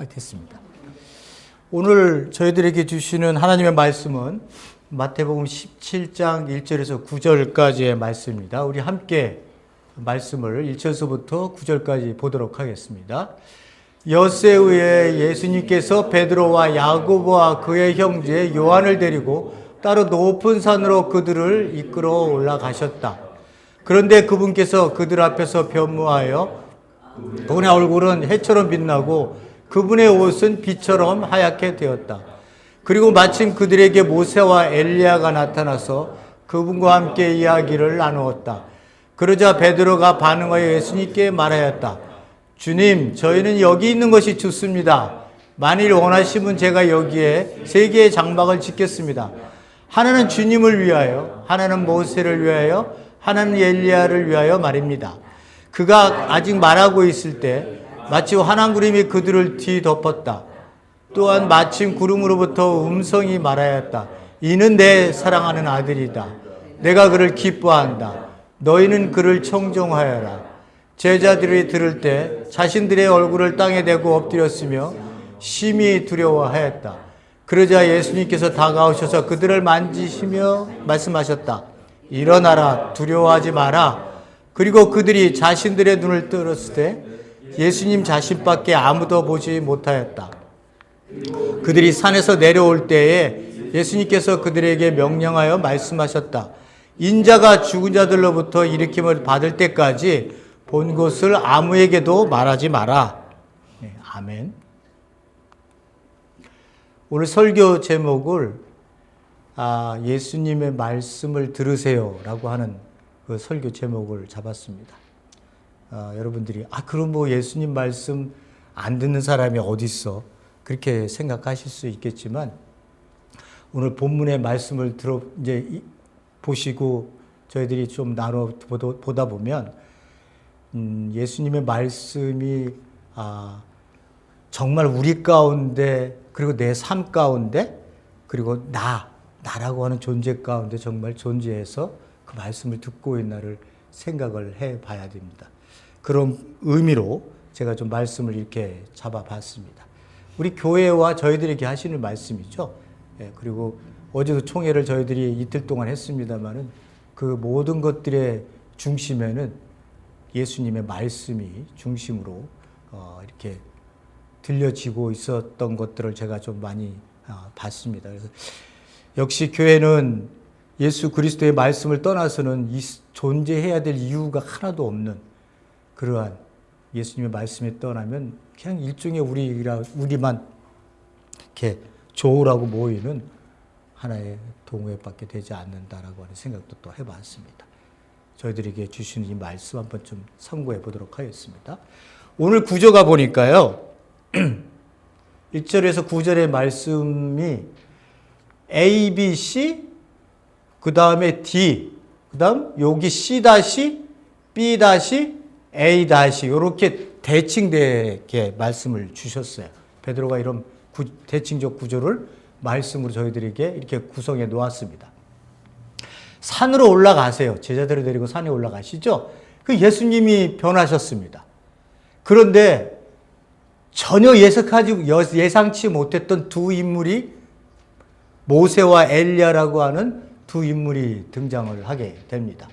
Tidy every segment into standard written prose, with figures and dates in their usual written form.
됐습니다. 오늘 저희들에게 주시는 하나님의 말씀은 마태복음 17장 1절에서 9절까지의 말씀입니다. 우리 함께 말씀을 1절서부터 9절까지 보도록 하겠습니다. 엿새 후에 예수님께서 베드로와 야고보와 그의 형제 요한을 데리고 따로 높은 산으로 그들을 이끌어 올라가셨다. 그런데 그분께서 그들 앞에서 변모하여 그분의 얼굴은 해처럼 빛나고 그분의 옷은 빛처럼 하얗게 되었다. 그리고 마침 그들에게 모세와 엘리야가 나타나서 그분과 함께 이야기를 나누었다. 그러자 베드로가 반응하여 예수님께 말하였다. 주님, 저희는 여기 있는 것이 좋습니다. 만일 원하시면 제가 여기에 3개의 장막을 짓겠습니다. 하나는 주님을 위하여, 하나는 모세를 위하여, 하나는 엘리야를 위하여 말입니다. 그가 아직 말하고 있을 때 마치 환한 구름이 그들을 뒤덮었다. 또한 마침 구름으로부터 음성이 말하였다. 이는 내 사랑하는 아들이다. 내가 그를 기뻐한다. 너희는 그를 청종하여라. 제자들이 들을 때 자신들의 얼굴을 땅에 대고 엎드렸으며 심히 두려워하였다. 그러자 예수님께서 다가오셔서 그들을 만지시며 말씀하셨다. 일어나라, 두려워하지 마라. 그리고 그들이 자신들의 눈을 떴을 때 예수님 자신밖에 아무도 보지 못하였다. 그들이 산에서 내려올 때에 예수님께서 그들에게 명령하여 말씀하셨다. 인자가 죽은 자들로부터 일으킴을 받을 때까지 본 것을 아무에게도 말하지 마라. 아멘. 오늘 설교 제목을 예수님의 말씀을 들으세요라고 하는 그 설교 제목을 잡았습니다. 여러분들이 그럼 뭐 예수님 말씀 안 듣는 사람이 어디 있어? 그렇게 생각하실 수 있겠지만 오늘 본문의 말씀을 이제 보시고 저희들이 좀 나눠 보다 보면 예수님의 말씀이 정말 우리 가운데 그리고 내 삶 가운데 그리고 나라고 하는 존재 가운데 정말 존재해서 그 말씀을 듣고 있나를 생각을 해봐야 됩니다. 그런 의미로 제가 좀 말씀을 이렇게 잡아봤습니다. 우리 교회와 저희들에게 하시는 말씀이죠. 그리고 어제도 총회를 저희들이 이틀 동안 했습니다만은 그 모든 것들의 중심에는 예수님의 말씀이 중심으로 이렇게 들려지고 있었던 것들을 제가 좀 많이 봤습니다. 그래서 역시 교회는 예수 그리스도의 말씀을 떠나서는 존재해야 될 이유가 하나도 없는 그러한 예수님의 말씀에 떠나면 그냥 일종의 우리만 이렇게 좋으라고 모이는 하나의 동호회밖에 되지 않는다라고 하는 생각도 또 해봤습니다. 저희들에게 주시는 이 말씀 한번 좀 참고해 보도록 하겠습니다. 오늘 구조가 보니까요. 1절에서 9절의 말씀이 A, B, C, 그 다음에 D, 그 다음 여기 C 다시, B 다시, A 다시 이렇게 대칭되게 말씀을 주셨어요. 베드로가 이런 대칭적 구조를 말씀으로 저희들에게 이렇게 구성해 놓았습니다. 산으로 올라가세요. 제자들을 데리고 산에 올라가시죠. 그 예수님이 변하셨습니다. 그런데 전혀 예상치 못했던 두 인물이 모세와 엘리야라고 하는 두 인물이 등장을 하게 됩니다.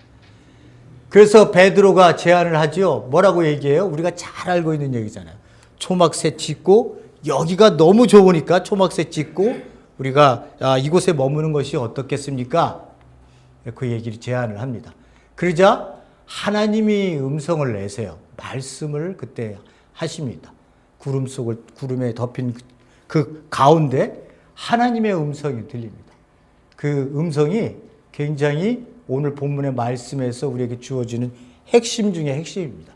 그래서 베드로가 제안을 하죠. 뭐라고 얘기해요? 우리가 잘 알고 있는 얘기잖아요. 초막새 짓고 여기가 너무 좋으니까 초막새 짓고 우리가 이곳에 머무는 것이 어떻겠습니까? 그 얘기를 제안을 합니다. 그러자 하나님이 음성을 내세요. 말씀을 그때 하십니다. 구름에 덮인 그 가운데 하나님의 음성이 들립니다. 그 음성이 굉장히 오늘 본문의 말씀에서 우리에게 주어지는 핵심 중에 핵심입니다.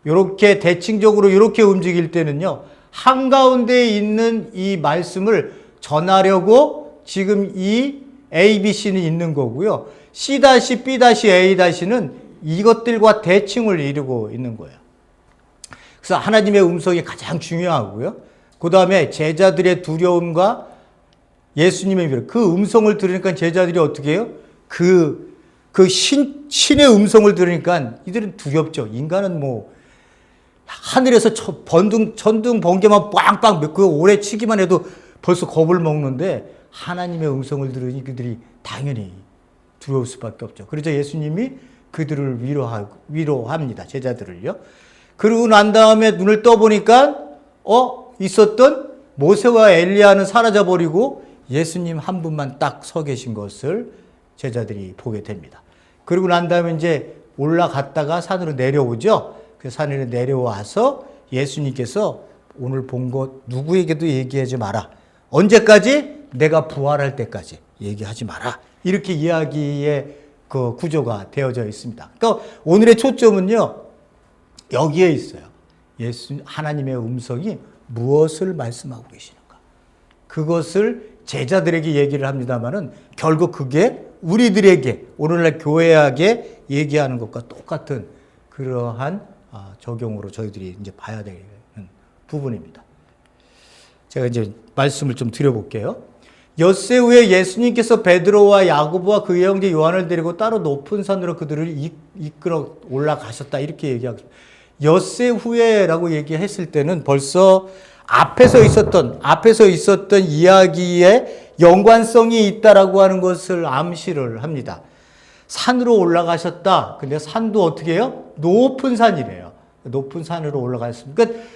이렇게 대칭적으로 이렇게 움직일 때는요, 한가운데에 있는 이 말씀을 전하려고 지금 이 A, B, C는 있는 거고요. C, B, A-는 이것들과 대칭을 이루고 있는 거예요. 그래서 하나님의 음성이 가장 중요하고요. 그 다음에 제자들의 두려움과 예수님의 미래, 그 음성을 들으니까 제자들이 어떻게 해요? 신의 음성을 들으니까 이들은 두렵죠. 인간은 하늘에서 천둥 번개만 빵빵 그 오래 치기만 해도 벌써 겁을 먹는데 하나님의 음성을 들으니 그들이 당연히 두려울 수밖에 없죠. 그래서 예수님이 그들을 위로합니다. 제자들을요. 그러고 난 다음에 눈을 떠보니까 있었던 모세와 엘리야는 사라져버리고 예수님 한 분만 딱 서 계신 것을 제자들이 보게 됩니다. 그러고 난 다음에 이제 올라갔다가 산으로 내려오죠. 그 산으로 내려와서 예수님께서 오늘 본 것 누구에게도 얘기하지 마라. 언제까지? 내가 부활할 때까지 얘기하지 마라. 이렇게 이야기의 그 구조가 되어져 있습니다. 그러니까 오늘의 초점은요, 여기에 있어요. 하나님의 음성이 무엇을 말씀하고 계시는가. 그것을 제자들에게 얘기를 합니다만은 결국 그게 우리들에게 오늘날 교회에게 얘기하는 것과 똑같은 그러한 적용으로 저희들이 이제 봐야 되는 부분입니다. 제가 이제 말씀을 좀 드려볼게요. 엿새 후에 예수님께서 베드로와 야고보와 그의 형제 요한을 데리고 따로 높은 산으로 그들을 이끌어 올라가셨다. 이렇게 얘기하고 있습니다. 엿새 후에라고 얘기했을 때는 벌써 앞에서 있었던 이야기에 연관성이 있다라고 하는 것을 암시를 합니다. 산으로 올라가셨다. 근데 산도 어떻게 해요? 높은 산이래요. 높은 산으로 올라갔습니다. 그러니까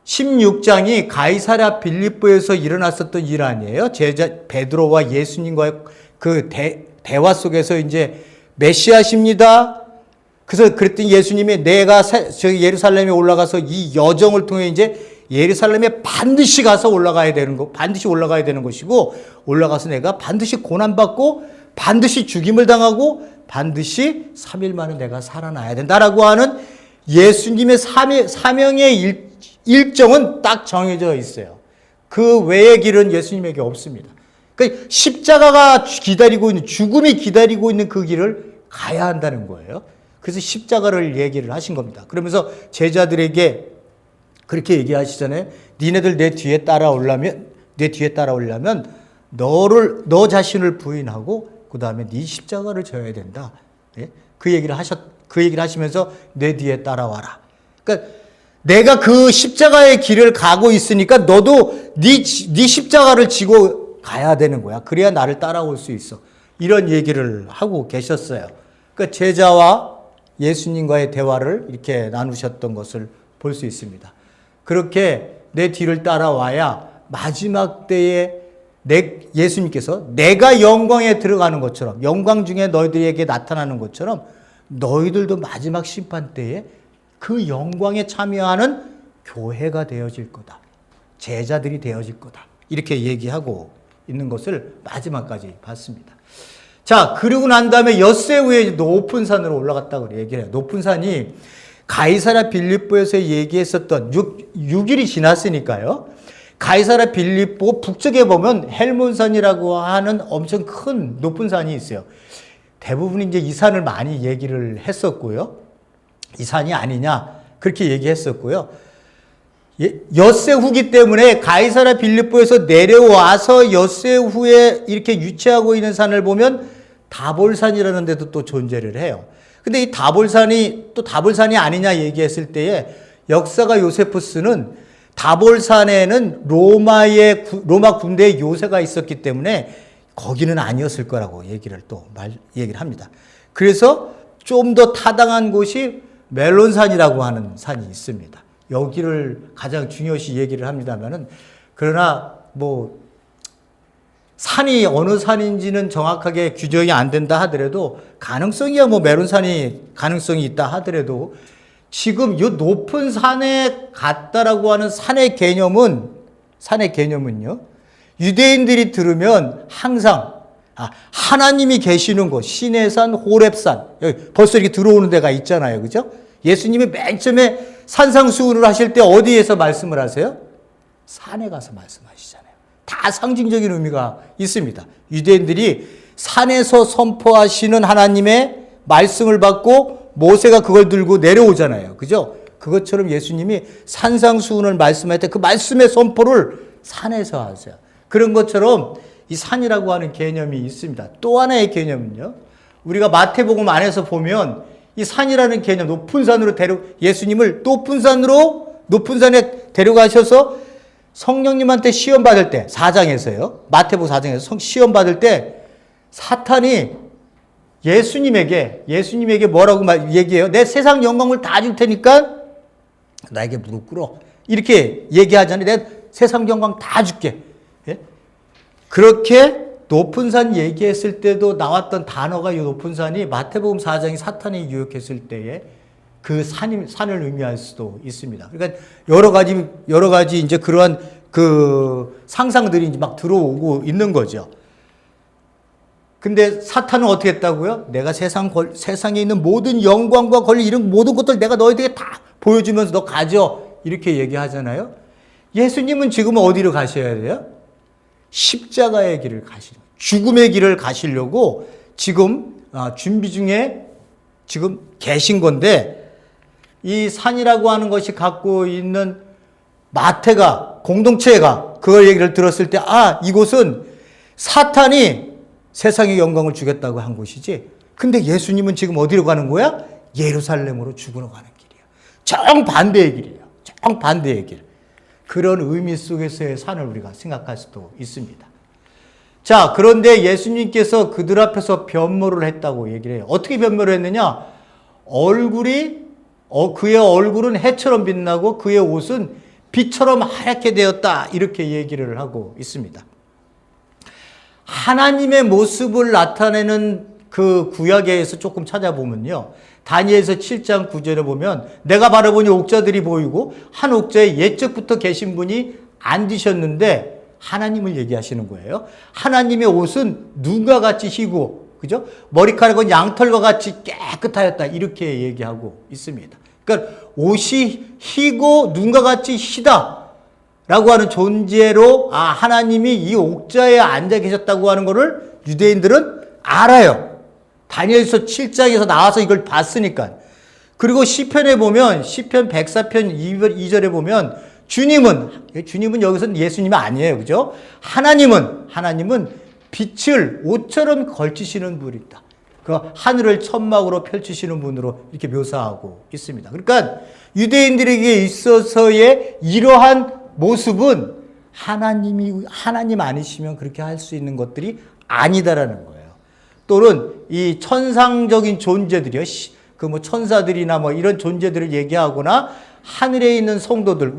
16장이 가이사랴 빌립보에서 일어났었던 일 아니에요? 베드로와 예수님과의 그 대화 속에서 이제 메시아십니다. 그래서 그랬더니 예수님이 내가 예루살렘에 올라가서 이 여정을 통해 이제 예루살렘에 반드시 올라가야 되는 것이고, 올라가서 내가 반드시 고난받고 반드시 죽임을 당하고 반드시 3일 만에 내가 살아나야 된다라고 하는 예수님의 사명의 일정은 딱 정해져 있어요. 그 외의 길은 예수님에게 없습니다. 그러니까 십자가가 기다리고 있는, 죽음이 기다리고 있는 그 길을 가야 한다는 거예요. 그래서 십자가를 얘기를 하신 겁니다. 그러면서 제자들에게 그렇게 얘기하시잖아요. 니네들 내 뒤에 따라오려면 너 자신을 부인하고 그 다음에 네 십자가를 져야 된다. 예? 그 얘기를 하시면서 내 뒤에 따라와라. 그러니까 내가 그 십자가의 길을 가고 있으니까 너도 네 십자가를 지고 가야 되는 거야. 그래야 나를 따라올 수 있어. 이런 얘기를 하고 계셨어요. 그러니까 제자와 예수님과의 대화를 이렇게 나누셨던 것을 볼 수 있습니다. 그렇게 내 뒤를 따라와야 마지막 때에 예수님께서 내가 영광에 들어가는 것처럼, 영광 중에 너희들에게 나타나는 것처럼 너희들도 마지막 심판 때에 그 영광에 참여하는 교회가 되어질 거다. 제자들이 되어질 거다. 이렇게 얘기하고 있는 것을 마지막까지 봤습니다. 자, 그리고 난 다음에 엿새 후에 높은 산으로 올라갔다고 얘기해요. 높은 산이 가이사랴 빌립보에서 얘기했었던 6일이 지났으니까요. 가이사랴 빌립보 북쪽에 보면 헬몬산이라고 하는 엄청 큰 높은 산이 있어요. 대부분 이제 이 산을 많이 얘기를 했었고요. 이 산이 아니냐 그렇게 얘기했었고요. 엿새 후기 때문에 가이사랴 빌립보에서 내려와서 엿새 후에 이렇게 유치하고 있는 산을 보면 다볼산이라는 데도 또 존재를 해요. 근데 이 다볼산이 아니냐 얘기했을 때에 역사가 요세푸스는 다볼산에는 로마 군대의 요새가 있었기 때문에 거기는 아니었을 거라고 얘기를 합니다. 그래서 좀 더 타당한 곳이 멜론산이라고 하는 산이 있습니다. 여기를 가장 중요시 얘기를 합니다만은, 그러나 산이 어느 산인지는 정확하게 규정이 안 된다 하더라도 가능성이야 멜론산이 가능성이 있다 하더라도 지금 이 높은 산에 갔다라고 하는 산의 개념은요, 유대인들이 들으면 항상 하나님이 계시는 곳, 시내산, 호렙산, 여기 벌써 이렇게 들어오는 데가 있잖아요. 그죠? 예수님이 맨 처음에 산상수훈을 하실 때 어디에서 말씀을 하세요? 산에 가서 말씀하시잖아요. 다 상징적인 의미가 있습니다. 유대인들이 산에서 선포하시는 하나님의 말씀을 받고 모세가 그걸 들고 내려오잖아요. 그죠? 그것처럼 예수님이 산상수훈을 말씀할 때 그 말씀의 선포를 산에서 하세요. 그런 것처럼 이 산이라고 하는 개념이 있습니다. 또 하나의 개념은요, 우리가 마태복음 안에서 보면 이 산이라는 개념, 높은 산으로 예수님을 높은 산에 데려가셔서 성령님한테 시험 받을 때, 4장에서요. 마태복음 4장에서 시험 받을 때 사탄이 예수님에게 뭐라고 얘기해요? 내 세상 영광을 다 줄 테니까 나에게 무릎 꿇어. 이렇게 얘기하잖아요. 내 세상 영광 다 줄게. 예? 그렇게 높은 산 얘기했을 때도 나왔던 단어가 이 높은 산이 마태복음 4장이 사탄이 유혹했을 때에 그 산을 의미할 수도 있습니다. 그러니까 여러 가지 이제 그러한 그 상상들이 이제 막 들어오고 있는 거죠. 근데 사탄은 어떻게 했다고요? 내가 세상에 있는 모든 영광과 권리 이런 모든 것들 내가 너희들에게 다 보여주면서 너 가져. 이렇게 얘기하잖아요. 예수님은 지금 어디로 가셔야 돼요? 십자가의 길을 죽음의 길을 가시려고 지금 준비 중에 지금 계신 건데 이 산이라고 하는 것이 갖고 있는 마태가 공동체가 그 얘기를 들었을 때 이곳은 사탄이 세상의 영광을 주겠다고 한 곳이지. 근데 예수님은 지금 어디로 가는 거야? 예루살렘으로 죽으러 가는 길이야. 정반대의 길이에요. 정반대의 길. 그런 의미 속에서의 산을 우리가 생각할 수도 있습니다. 자, 그런데 예수님께서 그들 앞에서 변모를 했다고 얘기를 해요. 어떻게 변모를 했느냐? 그의 얼굴은 해처럼 빛나고 그의 옷은 빛처럼 하얗게 되었다. 이렇게 얘기를 하고 있습니다. 하나님의 모습을 나타내는 그 구약에서 조금 찾아보면요. 다니엘서 7장 9절에 보면 내가 바라보니 옥자들이 보이고 한 옥자에 옛적부터 계신 분이 앉으셨는데 하나님을 얘기하시는 거예요. 하나님의 옷은 눈과 같이 희고, 그죠? 머리카락은 양털과 같이 깨끗하였다. 이렇게 얘기하고 있습니다. 그러니까 옷이 희고 눈과 같이 희다. 라고 하는 존재로 하나님이 이 옥자에 앉아 계셨다고 하는 것을 유대인들은 알아요. 다니엘서 7장에서 나와서 이걸 봤으니까. 그리고 시편에 보면 시편 104편 2절에 보면 주님은 여기서는 예수님이 아니에요. 그죠? 하나님은 빛을 옷처럼 걸치시는 분이다. 그 하늘을 천막으로 펼치시는 분으로 이렇게 묘사하고 있습니다. 그러니까 유대인들에게 있어서의 이러한 모습은 하나님 아니시면 그렇게 할 수 있는 것들이 아니다라는 거예요. 또는 이 천상적인 존재들이요. 천사들이나 이런 존재들을 얘기하거나 하늘에 있는 성도들,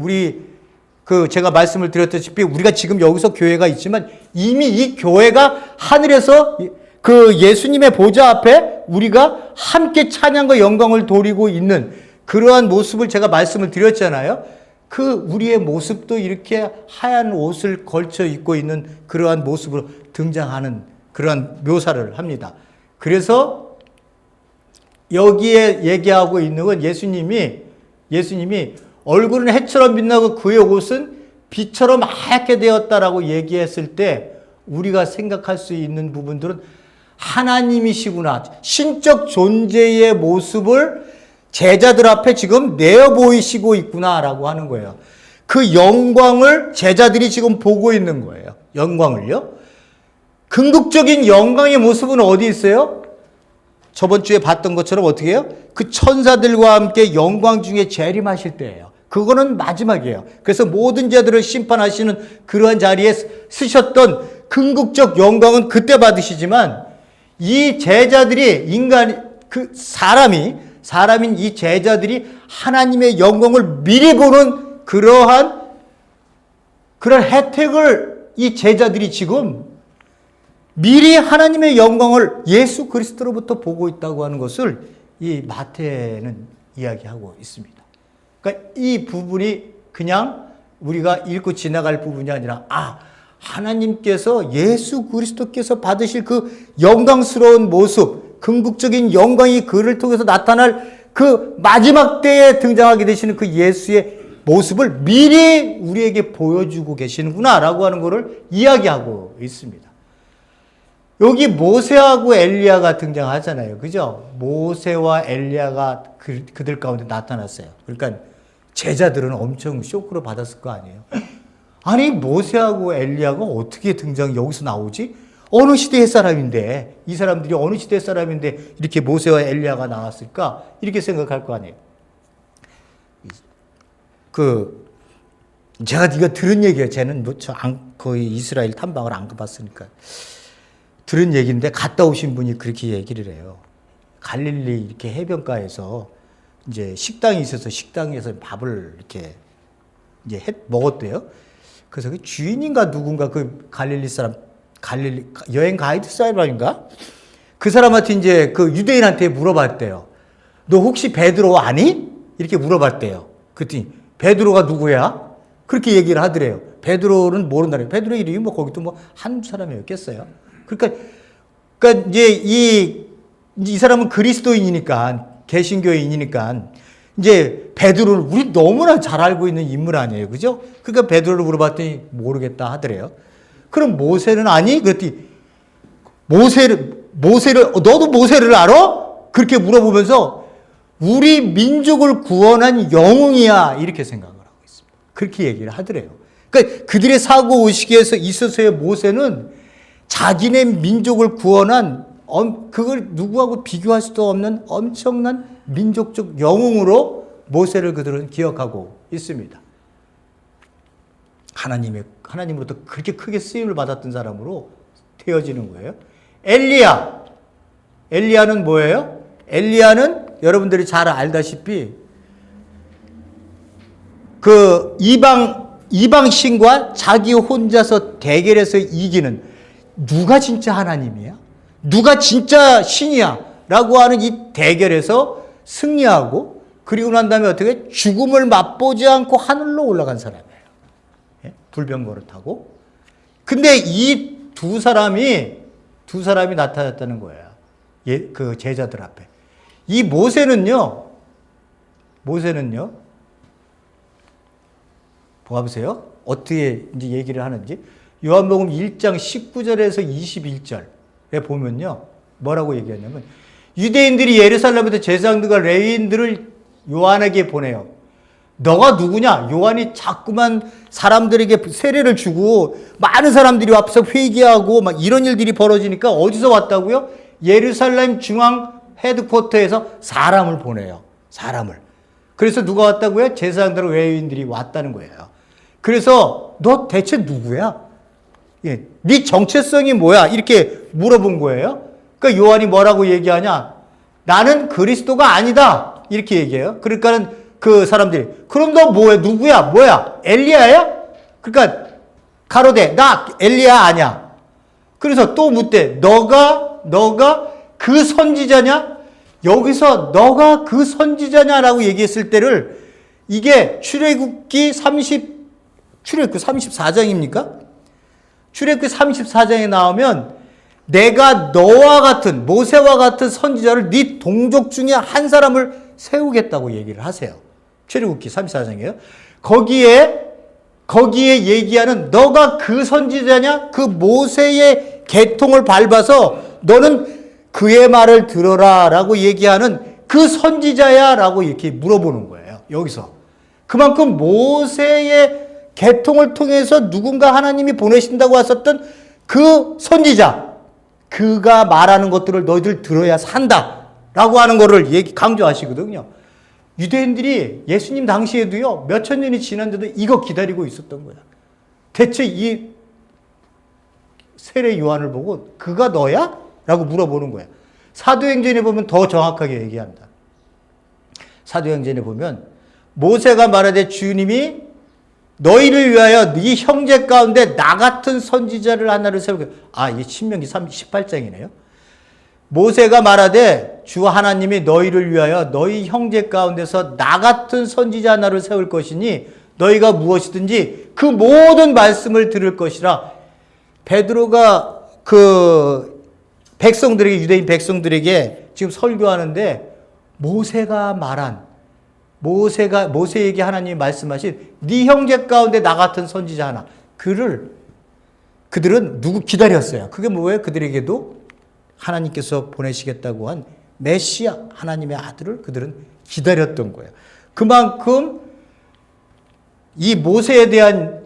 제가 말씀을 드렸다시피 우리가 지금 여기서 교회가 있지만 이미 이 교회가 하늘에서 그 예수님의 보좌 앞에 우리가 함께 찬양과 영광을 돌리고 있는 그러한 모습을 제가 말씀을 드렸잖아요. 우리의 모습도 이렇게 하얀 옷을 걸쳐 입고 있는 그러한 모습으로 등장하는 그러한 묘사를 합니다. 그래서 여기에 얘기하고 있는 건 예수님이 얼굴은 해처럼 빛나고 그의 옷은 빛처럼 하얗게 되었다라고 얘기했을 때 우리가 생각할 수 있는 부분들은 하나님이시구나. 신적 존재의 모습을 제자들 앞에 지금 내어 보이시고 있구나라고 하는 거예요. 그 영광을 제자들이 지금 보고 있는 거예요. 영광을요. 궁극적인 영광의 모습은 어디 있어요? 저번 주에 봤던 것처럼 어떻게 해요? 그 천사들과 함께 영광 중에 재림하실 때예요. 그거는 마지막이에요. 그래서 모든 자들을 심판하시는 그러한 자리에 쓰셨던 궁극적 영광은 그때 받으시지만 이 제자들이 사람인 이 제자들이 하나님의 영광을 미리 보는 그런 혜택을 이 제자들이 지금 미리 하나님의 영광을 예수 그리스도로부터 보고 있다고 하는 것을 이 마태는 이야기하고 있습니다. 그러니까 이 부분이 그냥 우리가 읽고 지나갈 부분이 아니라 하나님께서 예수 그리스도께서 받으실 그 영광스러운 모습, 궁극적인 영광이 그를 통해서 나타날 그 마지막 때에 등장하게 되시는 그 예수의 모습을 미리 우리에게 보여주고 계시는구나라고 하는 것을 이야기하고 있습니다. 여기 모세하고 엘리야가 등장하잖아요. 그죠? 모세와 엘리야가 그들 가운데 나타났어요. 그러니까 제자들은 엄청 쇼크로 받았을 거 아니에요. 아니 모세하고 엘리야가 어떻게 여기서 나오지? 어느 시대의 사람인데, 이 사람들이 어느 시대의 사람인데 이렇게 모세와 엘리야가 나왔을까? 이렇게 생각할 거 아니에요. 제가 네가 들은 얘기예요. 쟤는 거의 이스라엘 탐방을 안 가봤으니까. 들은 얘기인데 갔다 오신 분이 그렇게 얘기를 해요. 갈릴리 이렇게 해변가에서 이제 식당이 있어서 식당에서 밥을 이렇게 이제 먹었대요. 그래서 그 주인인가 누군가 그 갈릴리 사람, 여행 가이드 사람인가? 그 사람한테 이제 그 유대인한테 물어봤대요. 너 혹시 베드로 아니? 이렇게 물어봤대요. 그랬더니 베드로가 누구야? 그렇게 얘기를 하더래요. 베드로는 모른다래요. 베드로 이름이 뭐 거기도 뭐 한 사람이었겠어요. 그러니까 이제 이 사람은 그리스도인이니까, 개신교인이니까 이제 베드로를 우리 너무나 잘 알고 있는 인물 아니에요. 그죠? 그러니까 베드로를 물어봤더니 모르겠다 하더래요. 그럼 모세는 아니? 그랬더니 모세를 너도 모세를 알아? 그렇게 물어보면서 우리 민족을 구원한 영웅이야 이렇게 생각을 하고 있습니다. 그렇게 얘기를 하더래요. 그러니까 그들의 사고의식에 있어서의 모세는 자기네 민족을 구원한 그걸 누구하고 비교할 수도 없는 엄청난 민족적 영웅으로 모세를 그들은 기억하고 있습니다. 하나님으로부터 그렇게 크게 쓰임을 받았던 사람으로 되어지는 거예요. 엘리야는 뭐예요? 엘리야는 여러분들이 잘 알다시피 그 이방 신과 자기 혼자서 대결해서 이기는, 누가 진짜 하나님이야? 누가 진짜 신이야? 라고 하는 이 대결에서 승리하고, 그리고 난 다음에 어떻게 죽음을 맛보지 않고 하늘로 올라간 사람이에요. 불병거를 타고. 근데 이 두 사람이 나타났다는 거예요. 그 제자들 앞에. 이 모세는요, 봐보세요. 어떻게 이제 얘기를 하는지. 요한복음 1장 19절에서 21절에 보면요, 뭐라고 얘기하냐면, 유대인들이 예루살렘에서 제사장들과 레위인들을 요한에게 보내요. 너가 누구냐? 요한이 자꾸만 사람들에게 세례를 주고 많은 사람들이 와서 회개하고 막 이런 일들이 벌어지니까 어디서 왔다고요? 예루살렘 중앙 헤드쿼터에서 사람을 보내요. 사람을. 그래서 누가 왔다고요? 제사장들과 레위인들이 왔다는 거예요. 그래서 너 대체 누구야? 네 정체성이 뭐야? 이렇게 물어본 거예요. 그러니까 요한이 뭐라고 얘기하냐? 나는 그리스도가 아니다. 이렇게 얘기해요. 그러니까는 그 사람들이, 그럼 너 뭐야? 누구야? 뭐야? 엘리야야? 그러니까 가로되 나 엘리야 아니야. 그래서 또 묻대. 너가 그 선지자냐? 여기서 너가 그 선지자냐라고 얘기했을 때를, 이게 출애굽기 34장입니까? 출애굽기 34장에 나오면 내가 너와 같은, 모세와 같은 선지자를 네 동족 중에 한 사람을 세우겠다고 얘기를 하세요. 출애굽기 34장이에요. 거기에 얘기하는 너가 그 선지자냐? 그 모세의 계통을 밟아서 너는 그의 말을 들어라 라고 얘기하는 그 선지자야 라고 이렇게 물어보는 거예요. 여기서. 그만큼 모세의 계통을 통해서 누군가 하나님이 보내신다고 하셨던 그 선지자, 그가 말하는 것들을 너희들 들어야 산다 라고 하는 거를 강조하시거든요. 유대인들이 예수님 당시에도요, 몇천 년이 지났는데도 이거 기다리고 있었던 거야. 대체 이 세례 요한을 보고 그가 너야? 라고 물어보는 거야. 사도행전에 보면 더 정확하게 얘기한다. 사도행전에 보면 모세가 말하되 주님이 너희를 위하여 네 형제 가운데 나 같은 선지자를 하나를 세우게. 이게 신명기 18장이네요. 모세가 말하되 주 하나님이 너희를 위하여 너희 형제 가운데서 나 같은 선지자 하나를 세울 것이니 너희가 무엇이든지 그 모든 말씀을 들을 것이라. 베드로가 그 백성들에게, 유대인 백성들에게 지금 설교하는데 모세에게 하나님이 말씀하신 네 형제 가운데 나 같은 선지자 하나, 그들은 누구 기다렸어요. 그게 뭐예요? 그들에게도 하나님께서 보내시겠다고 한 메시아, 하나님의 아들을 그들은 기다렸던 거예요. 그만큼 이 모세에 대한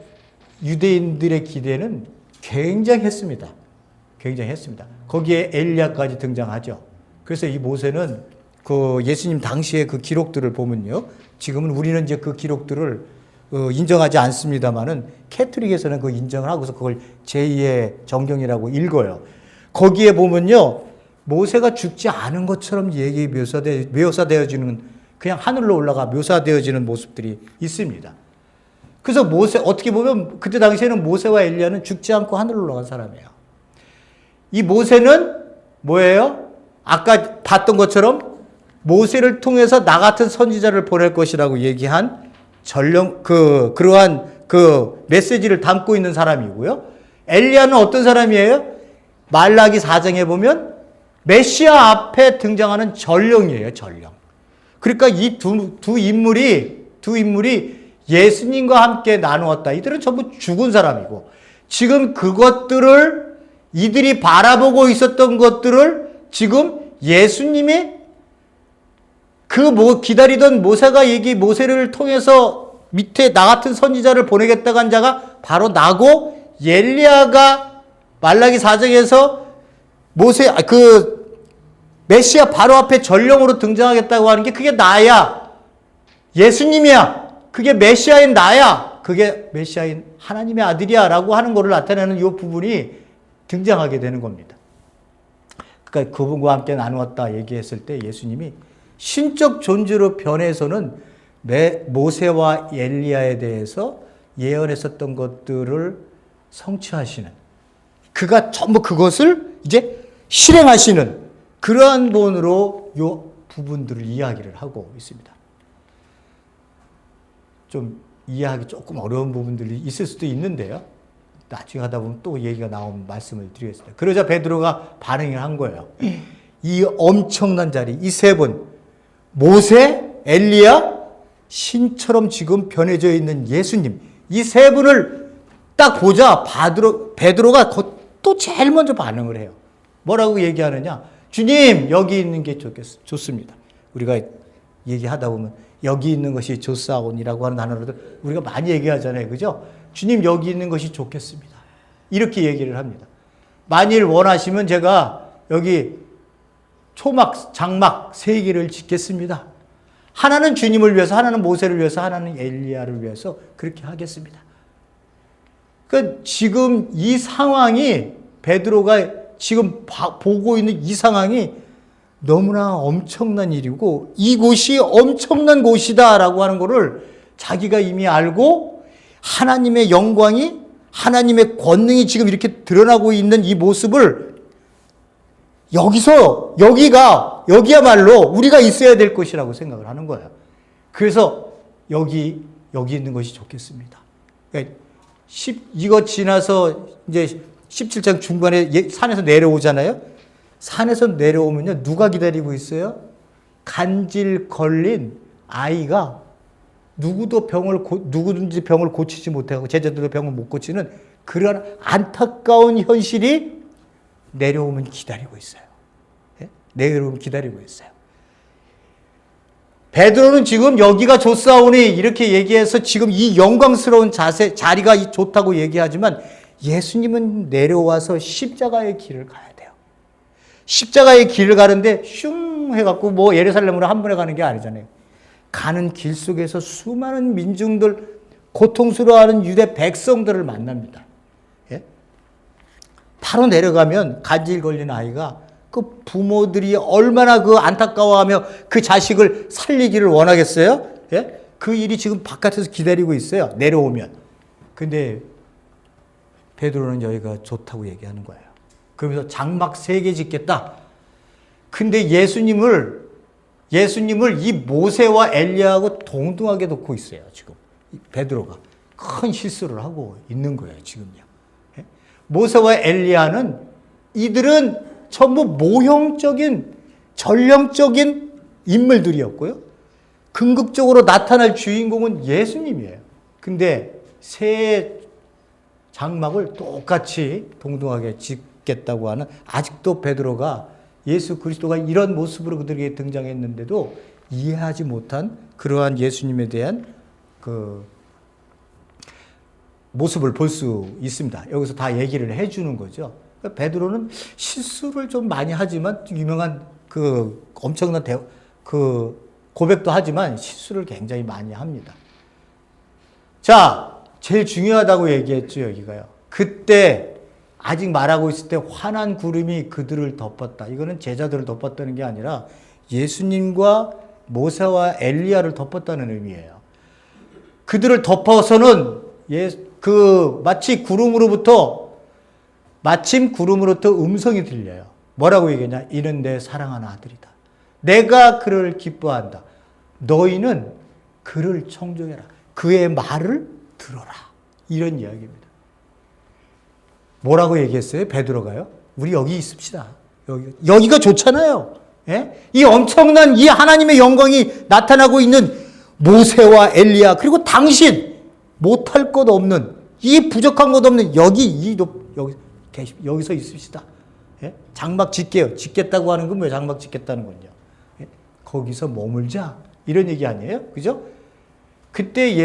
유대인들의 기대는 굉장했습니다. 굉장히 했습니다. 거기에 엘리야까지 등장하죠. 그래서 이 모세는 그 예수님 당시의 그 기록들을 보면요. 지금은 우리는 이제 그 기록들을 인정하지 않습니다만은 캐톨릭에서는 그 인정을 하고서 그걸 제2의 정경이라고 읽어요. 거기에 보면요. 모세가 죽지 않은 것처럼 묘사되어지는 그냥 하늘로 올라가 묘사되어지는 모습들이 있습니다. 그래서 모세 어떻게 보면 그때 당시에는 모세와 엘리야는 죽지 않고 하늘로 올라간 사람이에요. 이 모세는 뭐예요? 아까 봤던 것처럼 모세를 통해서 나 같은 선지자를 보낼 것이라고 얘기한 그러한 메시지를 담고 있는 사람이고요. 엘리야는 어떤 사람이에요? 말라기 4장에 보면 메시아 앞에 등장하는 전령이에요, 전령. 그러니까 이 두 인물이 예수님과 함께 나누었다. 이들은 전부 죽은 사람이고, 지금 그것들을, 이들이 바라보고 있었던 것들을 지금 예수님이 기다리던 모세를 통해서 밑에 나 같은 선지자를 보내겠다고 한 자가 바로 나고, 엘리야가 말라기 4장에서 메시아 바로 앞에 전령으로 등장하겠다고 하는 게 그게 나야. 예수님이야. 그게 메시아인 나야. 그게 메시아인 하나님의 아들이야. 라고 하는 것을 나타내는 이 부분이 등장하게 되는 겁니다. 그러니까 그분과 함께 나누었다 얘기했을 때 예수님이 신적 존재로 변해서는 모세와 엘리야에 대해서 예언했었던 것들을 성취하시는, 그가 전부 그것을 이제 실행하시는 그러한 본으로 이 부분들을 이야기를 하고 있습니다. 좀 이해하기 조금 어려운 부분들이 있을 수도 있는데요. 나중에 하다 보면 또 얘기가 나오면 말씀을 드리겠습니다. 그러자 베드로가 반응을 한 거예요. 이 엄청난 자리, 이 세 분, 모세, 엘리야, 신처럼 지금 변해져 있는 예수님, 이 세 분을 딱 보자 베드로가 또 제일 먼저 반응을 해요. 뭐라고 얘기하느냐? 주님, 여기 있는 게 좋습니다. 우리가 얘기하다 보면 여기 있는 것이 좋사온이라고 하는 단어로도 우리가 많이 얘기하잖아요. 그죠? 주님, 여기 있는 것이 좋겠습니다. 이렇게 얘기를 합니다. 만일 원하시면 제가 여기 초막, 장막 3개를 짓겠습니다. 하나는 주님을 위해서, 하나는 모세를 위해서, 하나는 엘리야를 위해서 그렇게 하겠습니다. 그러니까 지금 이 상황이, 베드로가 지금 보고 있는 이 상황이 너무나 엄청난 일이고, 이곳이 엄청난 곳이다라고 하는 것을 자기가 이미 알고, 하나님의 영광이, 하나님의 권능이 지금 이렇게 드러나고 있는 이 모습을 여기야말로 우리가 있어야 될 것이라고 생각을 하는 거예요. 그래서 여기 있는 것이 좋겠습니다. 그러니까 이거 지나서 이제 17장 중반에 산에서 내려오잖아요. 산에서 내려오면요, 누가 기다리고 있어요? 간질 걸린 아이가, 누구든지 병을 고치지 못하고 제자들도 병을 못 고치는 그런 안타까운 현실이 내려오면 기다리고 있어요. 내려오면 기다리고 있어요. 베드로는 지금 여기가 좋사오니 이렇게 얘기해서 지금 이 영광스러운 자리가 좋다고 얘기하지만, 예수님은 내려와서 십자가의 길을 가야 돼요. 십자가의 길을 가는데 슝 해갖고 예루살렘으로 한 번에 가는 게 아니잖아요. 가는 길 속에서 수많은 민중들, 고통스러워하는 유대 백성들을 만납니다. 예? 바로 내려가면 간질 걸린 아이가, 그 부모들이 얼마나 그 안타까워하며 그 자식을 살리기를 원하겠어요? 예? 그 일이 지금 바깥에서 기다리고 있어요. 내려오면. 근데 베드로는 여기가 좋다고 얘기하는 거예요. 그러면서 장막 3개 짓겠다. 근데 예수님을 이 모세와 엘리야하고 동등하게 놓고 있어요. 지금 베드로가 큰 실수를 하고 있는 거예요. 지금요. 예? 모세와 엘리야는, 이들은 전부 모형적인, 전령적인 인물들이었고요. 궁극적으로 나타날 주인공은 예수님이에요. 근데 새 장막을 똑같이 동등하게 짓겠다고 하는, 아직도 베드로가 예수 그리스도가 이런 모습으로 그들에게 등장했는데도 이해하지 못한 그러한 예수님에 대한 그 모습을 볼 수 있습니다. 여기서 다 얘기를 해주는 거죠. 베드로는 실수를 좀 많이 하지만 유명한 그 엄청난 그 고백도 하지만 실수를 굉장히 많이 합니다. 자, 제일 중요하다고 얘기했죠, 여기가요. 그때 아직 말하고 있을 때 환한 구름이 그들을 덮었다. 이거는 제자들을 덮었다는 게 아니라 예수님과 모세와 엘리야를 덮었다는 의미예요. 그들을 덮어서는 마침 구름으로부터 음성이 들려요. 뭐라고 얘기했냐? 이는 내 사랑하는 아들이다. 내가 그를 기뻐한다. 너희는 그를 청종해라. 그의 말을 들어라. 이런 이야기입니다. 뭐라고 얘기했어요? 베드로가요? 우리 여기 있읍시다. 여기가 좋잖아요. 예? 이 엄청난 이 하나님의 영광이 나타나고 있는 모세와 엘리야, 그리고 당신 못할 것 없는, 이 부족한 것 없는 여기서 있읍시다. 예? 장막 짓게요. 짓겠다고 하는 건 왜 장막 짓겠다는 건요? 예? 거기서 머물자. 이런 얘기 아니에요? 그죠? 그때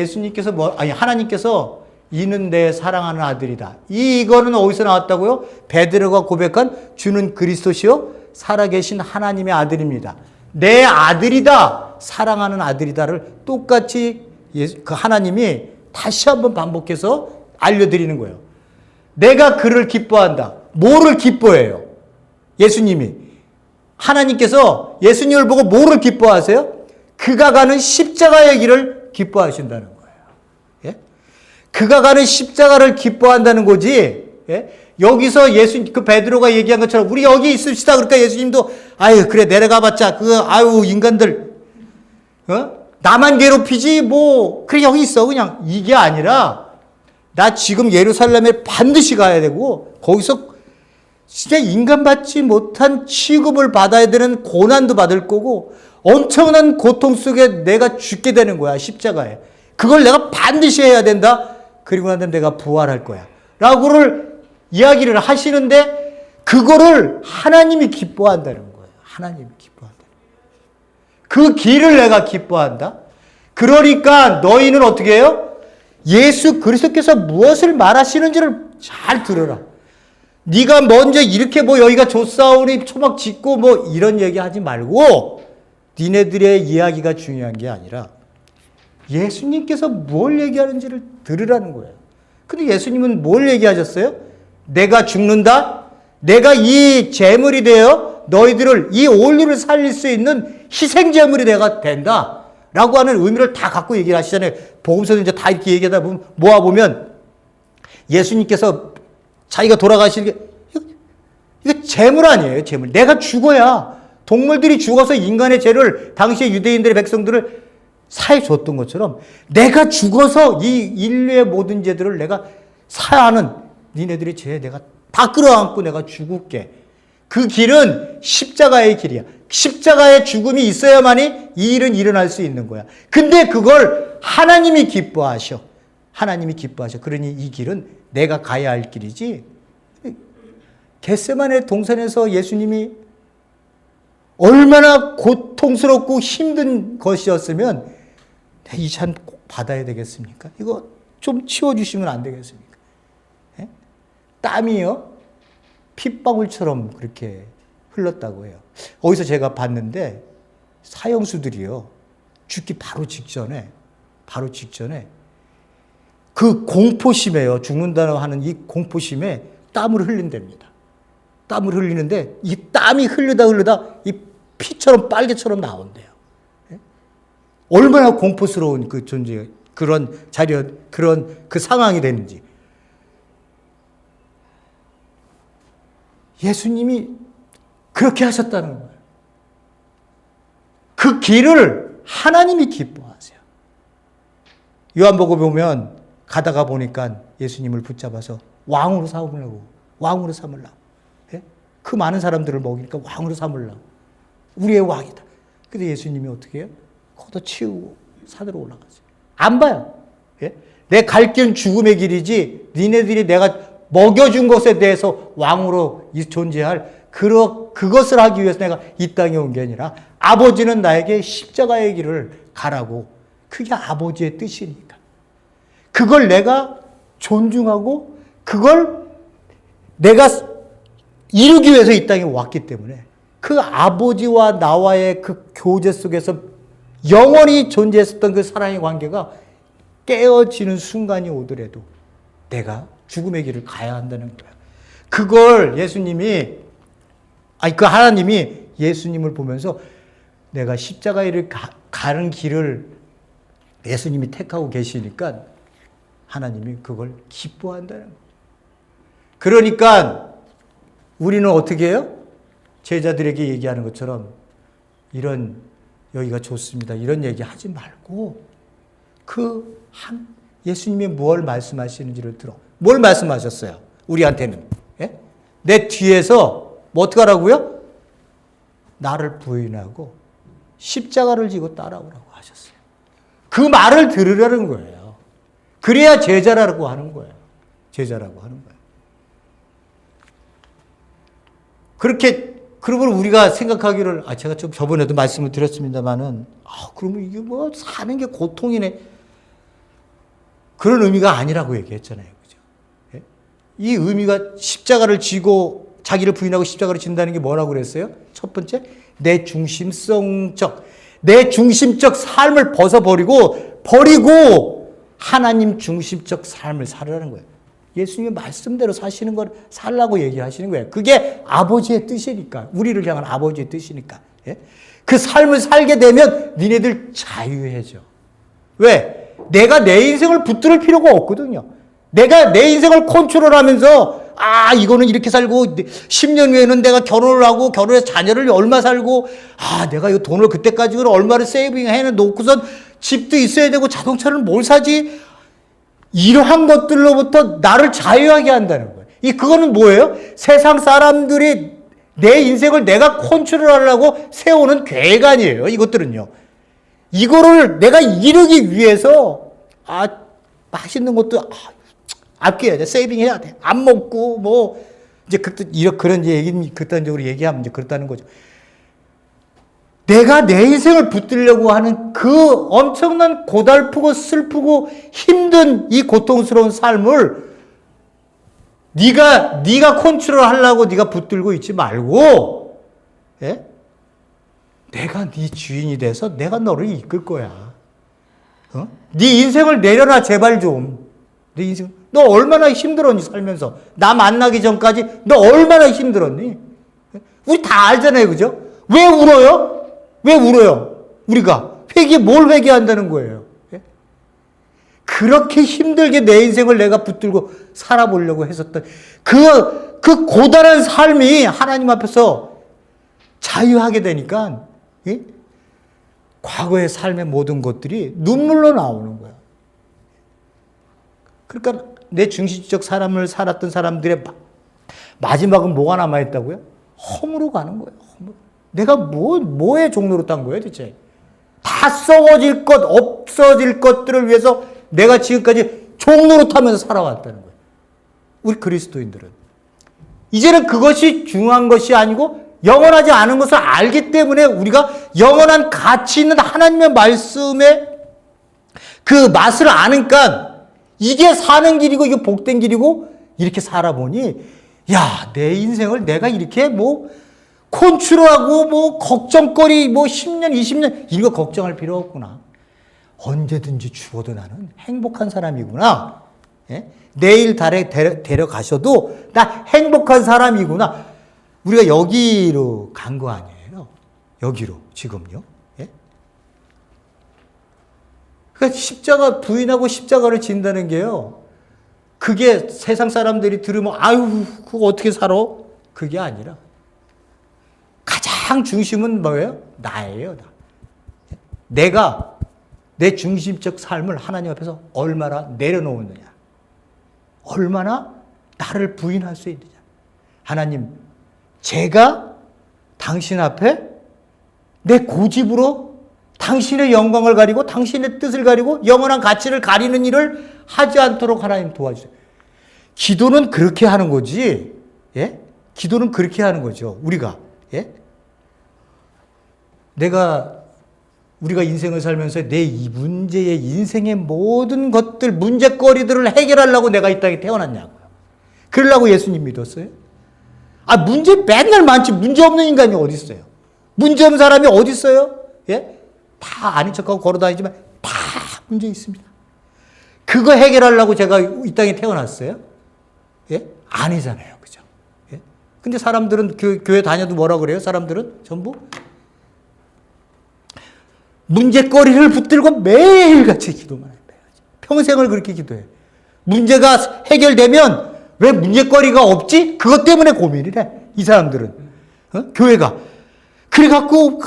하나님께서 이는 내 사랑하는 아들이다. 이거는 어디서 나왔다고요? 베드로가 고백한 주는 그리스도시요 살아계신 하나님의 아들입니다. 내 아들이다. 사랑하는 아들이다를 똑같이 그 하나님이 다시 한번 반복해서 알려드리는 거예요. 내가 그를 기뻐한다. 뭐를 기뻐해요? 예수님이. 하나님께서 예수님을 보고 뭐를 기뻐하세요? 그가 가는 십자가의 길을 기뻐하신다는 거예요. 예? 그가 가는 십자가를 기뻐한다는 거지. 예? 여기서 그 베드로가 얘기한 것처럼 우리 여기 있읍시다. 그러니까 예수님도 아유 그래 내려가봤자 인간들 나만 괴롭히지 그래 여기 있어 그냥 이게 아니라 나 지금 예루살렘에 반드시 가야 되고 거기서 진짜 인간받지 못한 취급을 받아야 되는 고난도 받을 거고 엄청난 고통 속에 내가 죽게 되는 거야, 십자가에. 그걸 내가 반드시 해야 된다. 그리고 나면 내가 부활할 거야. 라고를 이야기를 하시는데 그거를 하나님이 기뻐한다는 거예요. 하나님이 기뻐한다. 그 길을 내가 기뻐한다. 그러니까 너희는 어떻게 해요? 예수 그리스도께서 무엇을 말하시는지를 잘 들어라. 네가 먼저 이렇게 여기가 좋사오니 초막 짓고 이런 얘기 하지 말고 니네들의 이야기가 중요한 게 아니라 예수님께서 뭘 얘기하는지를 들으라는 거예요. 근데 예수님은 뭘 얘기하셨어요? 내가 죽는다? 내가 이 제물이 되어 너희들을 이 온유를 살릴 수 있는 희생 제물이 내가 된다. 라고 하는 의미를 다 갖고 얘기를 하시잖아요. 복음서도 이제 다 이렇게 얘기하다 보면 모아보면 예수님께서 자기가 돌아가실 게 이거 제물 아니에요. 제물. 내가 죽어야 동물들이 죽어서 인간의 죄를 당시의 유대인들의 백성들을 사해 줬던 것처럼 내가 죽어서 이 인류의 모든 죄들을 내가 사야 하는 니네들의 죄에 내가 다 끌어안고 내가 죽을게. 그 길은 십자가의 길이야. 십자가의 죽음이 있어야만이 이 일은 일어날 수 있는 거야. 근데 그걸 하나님이 기뻐하셔. 하나님이 기뻐하셔. 그러니 이 길은 내가 가야 할 길이지. 겟세마네 동산에서 예수님이 얼마나 고통스럽고 힘든 것이었으면 이 잔 꼭 받아야 되겠습니까? 이거 좀 치워주시면 안 되겠습니까? 예? 땀이요? 핏방울처럼 그렇게 흘렀다고 해요. 어디서 제가 봤는데 사형수들이요. 죽기 바로 직전에 그 공포심에요. 죽는다고 하는 이 공포심에 땀을 흘린답니다. 땀을 흘리는데 이 땀이 흘르다 이 피처럼 빨개처럼 나온대요. 얼마나 공포스러운 그 존재, 그런 자리, 그런 그 상황이 되는지. 예수님이 그렇게 하셨다는 거예요. 그 길을 하나님이 기뻐하세요. 요한복음에 보면 가다가 보니까 예수님을 붙잡아서 왕으로 삼으려고. 예? 그 많은 사람들을 먹이니까 왕으로 삼으려고. 우리의 왕이다. 근데 예수님이 어떻게 해요? 걷어치우고 산으로 올라가세요. 안 봐요. 예? 내 갈 길은 죽음의 길이지 니네들이 내가 먹여준 것에 대해서 왕으로 존재할 그것을 하기 위해서 내가 이 땅에 온 게 아니라 아버지는 나에게 십자가의 길을 가라고. 그게 아버지의 뜻이니까. 그걸 내가 존중하고 그걸 내가 이루기 위해서 이 땅에 왔기 때문에 그 아버지와 나와의 그 교제 속에서 영원히 존재했었던 그 사랑의 관계가 깨어지는 순간이 오더라도 내가 죽음의 길을 가야 한다는 거야. 그걸 그 하나님이 예수님을 보면서 내가 십자가를 가는 길을 예수님이 택하고 계시니까 하나님이 그걸 기뻐한다는 거예요. 그러니까 우리는 어떻게 해요? 제자들에게 얘기하는 것처럼 여기가 좋습니다. 이런 얘기 하지 말고 예수님이 뭘 말씀하시는지를 들어. 뭘 말씀하셨어요? 우리한테는. 예? 내 뒤에서 뭐 어떻게 하라고요? 나를 부인하고 십자가를 지고 따라오라고 하셨어요. 그 말을 들으라는 거예요. 그래야 제자라고 하는 거예요. 제자라고 하는 거예요. 그러면 우리가 생각하기를, 제가 좀 저번에도 말씀을 드렸습니다만은, 그러면 이게 뭐 사는 게 고통이네. 그런 의미가 아니라고 얘기했잖아요. 그죠? 예? 이 의미가 십자가를 지고 자기를 부인하고 십자가를 진다는 게 뭐라고 그랬어요? 첫 번째, 내 중심적 삶을 버리고 하나님 중심적 삶을 살으라는 거예요. 예수님의 말씀대로 사시는 걸 살라고 얘기하시는 거예요. 그게 아버지의 뜻이니까. 우리를 향한 아버지의 뜻이니까. 예? 그 삶을 살게 되면 니네들 자유해져. 왜? 내가 내 인생을 붙들 필요가 없거든요. 내가 내 인생을 컨트롤하면서 이거는 이렇게 살고 10년 후에는 내가 결혼을 하고 결혼해서 자녀를 얼마 살고 내가 이 돈을 그때까지는 얼마를 세이빙해 놓고선 집도 있어야 되고 자동차를 뭘 사지? 이러한 것들로부터 나를 자유하게 한다는 거예요. 그거는 뭐예요? 세상 사람들이 내 인생을 내가 컨트롤하려고 세우는 계획 아니에요. 이것들은요. 이거를 내가 이루기 위해서 맛있는 것도 아껴야 돼. 세이빙해야 돼. 안 먹고 이제 그런 얘기 극단적으로 얘기하면 이제 그렇다는 거죠. 내가 내 인생을 붙들려고 하는 그 엄청난 고달프고 슬프고 힘든 이 고통스러운 삶을 네가 컨트롤하려고 네가 붙들고 있지 말고, 예? 내가 네 주인이 돼서 내가 너를 이끌 거야. 네 인생을 내려놔 제발 좀. 네 인생 너 얼마나 힘들었니 살면서. 나 만나기 전까지 너 얼마나 힘들었니? 우리 다 알잖아요, 그죠? 왜 울어요? 왜 울어요? 우리가 뭘 회개한다는 거예요? 예? 그렇게 힘들게 내 인생을 내가 붙들고 살아보려고 했었던 그 고단한 삶이 하나님 앞에서 자유하게 되니까, 예? 과거의 삶의 모든 것들이 눈물로 나오는 거야. 그러니까 내 중심적 삶을 살았던 사람들의 마지막은 뭐가 남아있다고요? 허무로 가는 거예요. 허무로. 내가 뭐의 종로로 딴 거예요, 대체? 다 썩어질 것, 없어질 것들을 위해서 내가 지금까지 종로로 타면서 살아왔다는 거예요. 우리 그리스도인들은. 이제는 그것이 중요한 것이 아니고 영원하지 않은 것을 알기 때문에 우리가 영원한 가치 있는 하나님의 말씀의 그 맛을 아니까 이게 사는 길이고 이게 복된 길이고 이렇게 살아보니 내 인생을 내가 이렇게 컨트롤하고 걱정거리 10년, 20년 이거 걱정할 필요 없구나. 언제든지 죽어도 나는 행복한 사람이구나. 예? 내일 달에 데려가셔도 나 행복한 사람이구나. 우리가 여기로 간 거 아니에요. 여기로 지금요. 예? 그러니까 십자가 부인하고 십자가를 진다는 게요. 그게 세상 사람들이 들으면 그거 어떻게 살아? 그게 아니라 가장 중심은 뭐예요? 나예요. 나. 내가 내 중심적 삶을 하나님 앞에서 얼마나 내려놓느냐. 얼마나 나를 부인할 수 있느냐. 하나님, 제가 당신 앞에 내 고집으로 당신의 영광을 가리고 당신의 뜻을 가리고 영원한 가치를 가리는 일을 하지 않도록 하나님 도와주세요. 기도는 그렇게 하는 거지. 예? 기도는 그렇게 하는 거죠. 우리가. 예? 우리가 인생을 살면서 내 이 문제의 인생의 모든 것들, 문제거리들을 해결하려고 내가 이 땅에 태어났냐고요. 그러려고 예수님 믿었어요? 문제 맨날 많지. 문제 없는 인간이 어디 있어요? 문제 없는 사람이 어디 있어요? 예? 다 아닌 척하고 걸어다니지만 다 문제 있습니다. 그거 해결하려고 제가 이 땅에 태어났어요? 예? 아니잖아요. 그죠? 예? 근데 사람들은 교회 다녀도 뭐라 그래요? 사람들은 전부 문제거리를 붙들고 매일같이 기도만 해요. 평생을 그렇게 기도해요. 문제가 해결되면 왜 문제거리가 없지? 그것 때문에 고민을 해. 이 사람들은. 교회가. 그래갖고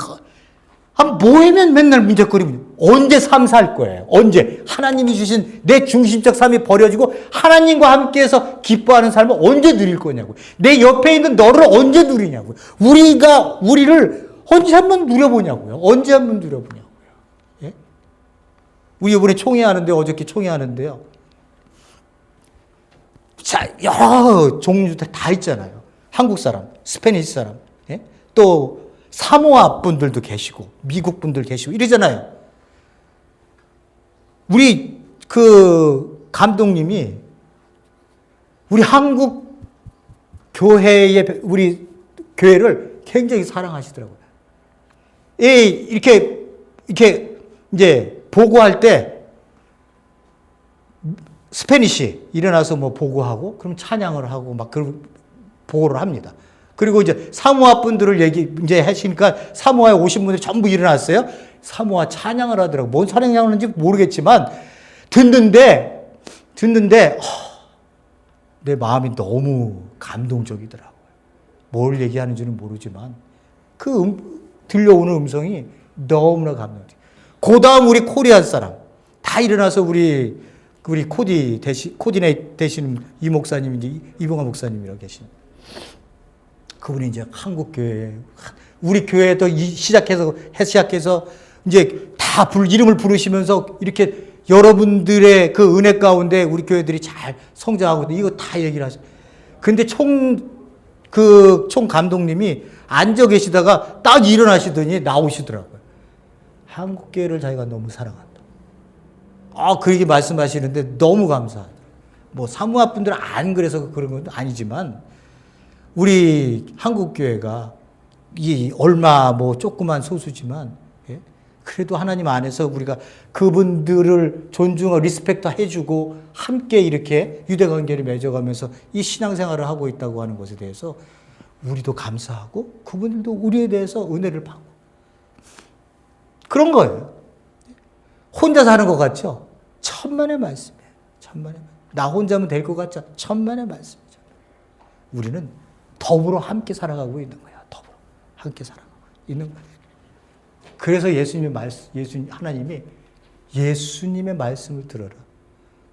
뭐하면 맨날 문제거리. 언제 삶 살 거예요? 언제? 하나님이 주신 내 중심적 삶이 버려지고 하나님과 함께해서 기뻐하는 삶을 언제 누릴 거냐고. 내 옆에 있는 너를 언제 누리냐고요. 우리를 언제 한번 누려보냐고요. 언제 한번 누려보냐고요. 예? 우리 이번에 총회하는데 어저께 총회하는데요. 자, 여러 종류들 다 있잖아요. 한국 사람, 스페니시 사람, 예? 또 사모아 분들도 계시고 미국 분들 계시고 이러잖아요. 우리 그 감독님이 우리 한국 우리 교회를 굉장히 사랑하시더라고요. 이렇게 이제 보고할 때 스페니시 일어나서 뭐 보고하고 그럼 찬양을 하고 막 그런 보고를 합니다. 그리고 이제 사모아 분들을 이제 하시니까 사모아에 오신 분들이 전부 일어났어요. 사모아 찬양을 하더라고. 뭔 찬양을 하는지 모르겠지만 듣는데 내 마음이 너무 감동적이더라고요. 뭘 얘기하는지는 모르지만 들려오는 음성이 너무나 감동적이에요. 그 다음 우리 코리안 사람 다 일어나서 우리 코디네이트 되시는 이 목사님이 이제 이봉화 목사님이라고 계시는 그분이 이제 한국 교회 우리 교회도 시작해서 이제 다 이름을 부르시면서 이렇게 여러분들의 그 은혜 가운데 우리 교회들이 잘 성장하고 이거 다 얘기를 하셔. 근데 총 감독님이 앉아 계시다가 딱 일어나시더니 나오시더라고요. 한국 교회를 자기가 너무 사랑한다. 그렇게 말씀하시는데 너무 감사하다. 뭐 사모아 분들은 안 그래서 그런 건 아니지만 우리 한국 교회가 얼마 뭐 조그만 소수지만 예? 그래도 하나님 안에서 우리가 그분들을 존중하고 리스펙트 해주고 함께 이렇게 유대관계를 맺어가면서 이 신앙생활을 하고 있다고 하는 것에 대해서 우리도 감사하고 그분들도 우리에 대해서 은혜를 받고 그런 거예요. 혼자 사는 것 같죠? 천만의 말씀이에요. 천만의 말씀. 나 혼자면 될 것 같죠? 천만의 말씀이죠. 우리는 더불어 함께 살아가고 있는 거야. 더불어 함께 살아가고 있는 거야. 그래서 하나님이 예수님의 말씀을 들어라.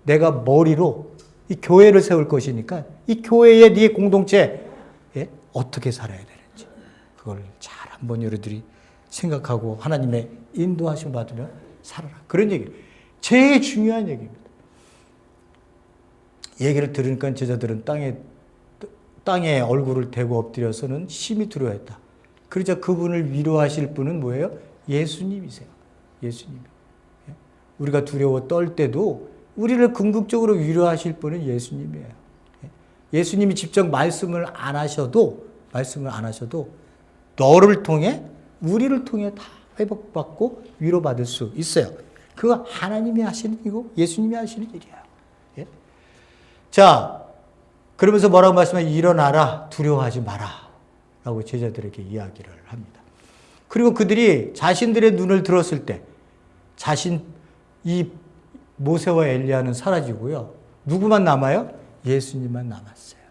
내가 머리로 이 교회를 세울 것이니까 이 교회의 네 공동체 어떻게 살아야 되는지 그걸 잘 한번 여러분들이 생각하고 하나님의 인도하심을 받으면 살아라. 그런 얘기. 제일 중요한 얘기입니다. 얘기를 들으니까 제자들은 땅에 얼굴을 대고 엎드려서는 심히 두려워했다. 그러자 그분을 위로하실 분은 뭐예요? 예수님이세요. 예수님. 우리가 두려워 떨 때도 우리를 궁극적으로 위로하실 분은 예수님이에요. 예수님이 직접 말씀을 안 하셔도 너를 통해 우리를 통해 다 회복받고 위로받을 수 있어요. 그거 하나님이 하시는 일이고 예수님이 하시는 일이에요. 예? 자, 그러면서 뭐라고 말씀하면 일어나라 두려워하지 마라 라고 제자들에게 이야기를 합니다. 그리고 그들이 자신들의 눈을 들었을 때 이 모세와 엘리야는 사라지고요. 누구만 남아요? 예수님만 남았어요.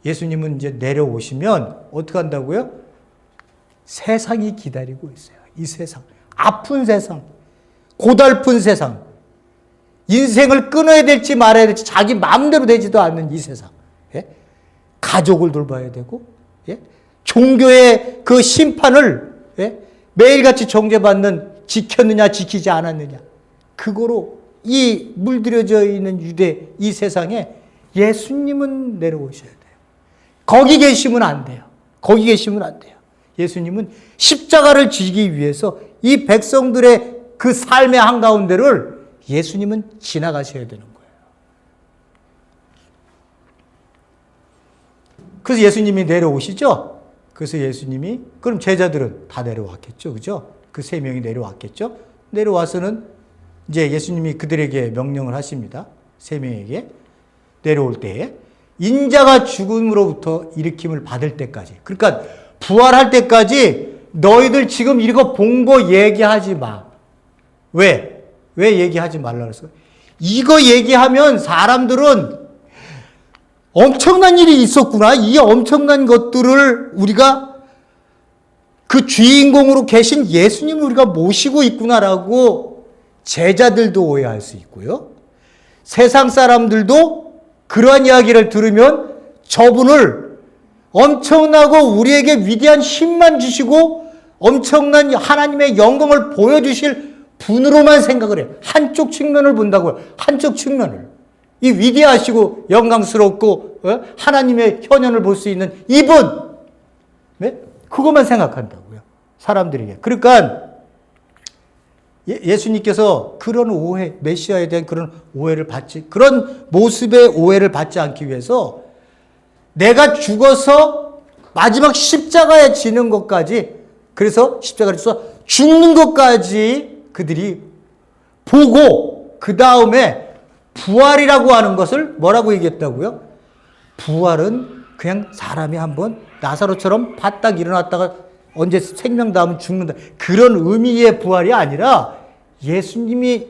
예수님은 이제 내려오시면 어떻게 한다고요? 세상이 기다리고 있어요. 이 세상. 아픈 세상. 고달픈 세상. 인생을 끊어야 될지 말아야 될지 자기 마음대로 되지도 않는 이 세상. 예? 가족을 돌봐야 되고, 예? 종교의 그 심판을 매일같이 정죄받는 지켰느냐 지키지 않았느냐. 그거로 이 물들여져 있는 유대 이 세상에 예수님은 내려오셔야 돼요. 거기 계시면 안 돼요. 거기 계시면 안 돼요. 예수님은 십자가를 지기 위해서 이 백성들의 그 삶의 한가운데를 예수님은 지나가셔야 되는 거예요. 그래서 예수님이 내려오시죠? 그래서 예수님이, 그럼 제자들은 다 내려왔겠죠? 그죠? 그 세 명이 내려왔겠죠? 내려와서는 이제 예수님이 그들에게 명령을 하십니다. 세 명에게. 내려올 때에. 인자가 죽음으로부터 일으킴을 받을 때까지. 그러니까 부활할 때까지 너희들 지금 이거 본 거 얘기하지 마. 왜? 왜 얘기하지 말라 그랬어요? 이거 얘기하면 사람들은 엄청난 일이 있었구나. 이 엄청난 것들을 우리가 그 주인공으로 계신 예수님을 우리가 모시고 있구나라고 제자들도 오해할 수 있고요. 세상 사람들도 그러한 이야기를 들으면 저분을 엄청나고 우리에게 위대한 힘만 주시고 엄청난 하나님의 영광을 보여주실 분으로만 생각을 해요. 한쪽 측면을 본다고요. 한쪽 측면을. 이 위대하시고 영광스럽고 하나님의 현현을 볼 수 있는 이분. 네? 그것만 생각한다고요. 사람들에게. 그러니까 예수님께서 그런 오해, 메시아에 대한 그런 오해를 그런 모습의 오해를 받지 않기 위해서 내가 죽어서 마지막 십자가에 지는 것까지, 그래서 십자가에서 죽는 것까지 그들이 보고 그 다음에 부활이라고 하는 것을 뭐라고 얘기했다고요? 부활은 그냥 사람이 한번 나사로처럼 바닥 일어났다가 언제 생명 닿으면 죽는다. 그런 의미의 부활이 아니라 예수님이